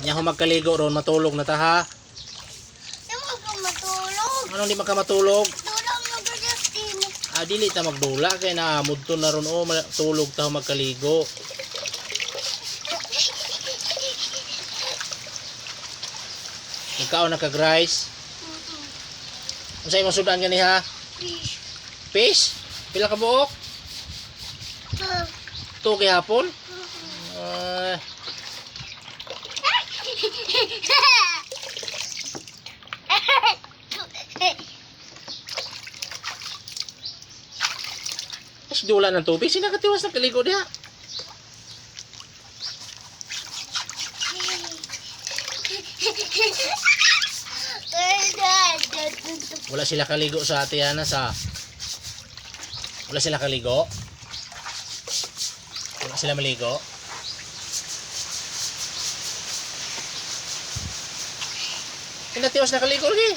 Nya magkaligo ron matulog na ta ha. Di mo ka matulog. Anong di makamatulog? Tulog mo ka Justin. Dili ta magdula kay na mudto na ron tulog ta magkaligo. Ikaw naka-rice. Unsa imong sudan gani ha? Fish. Fish? Pila ka buok? 2 gihapon? Dula ng tubig, sinagatiwas ng kaligo diha. Wala sila kaligo sa Atiana sa. Wala sila kaligo. Wala sila maligo. Pinatiwas na kaligo lagi.